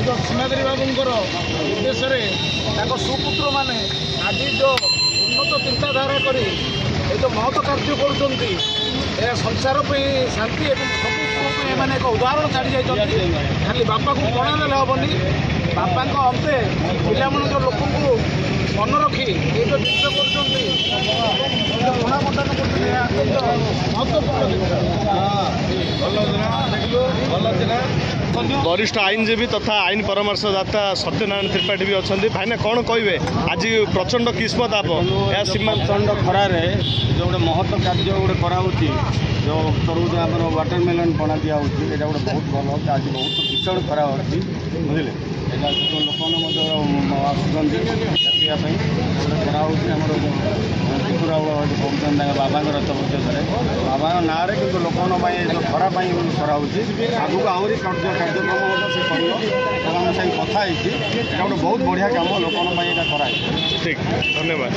जो सीमाद्री बाबूंर उद्देश्य सुपुत्र मैंने आज जो उन्नत चिंताधारा कर जो महत्व कार्य कर संसार शांति और सब एक उदाहरण छाड़ी जाइए खाली बापा को कणा देले हेनी बापा अंते पिला जो लोक मन रखी ये जो जिस महत्वपूर्ण वरिष्ठ आईनजीवी तथा आईन परामर्शदाता सत्यनारायण त्रिपाठी भी अच्छा भाईना कौन कहे आज प्रचंड किस्मत आप प्रचंड खरार जो गोटे महत्व कार्य गोटे कराऊँगी जो तरबूज आम वाटरमेलन बना दिया गोटे बहुत भल आज बहुत भीषण खरा अच्छी बुझे लोक आसुँच गोटे कराऊँ त्रिपुरा कहते बाबा रथ उद्देश्य बाबा ना कि लोक खरा कराऊँ आगू आहरी कार्यक्रम से कर कथा गोटे बहुत बढ़िया कम लोक कराई ठीक धन्यवाद।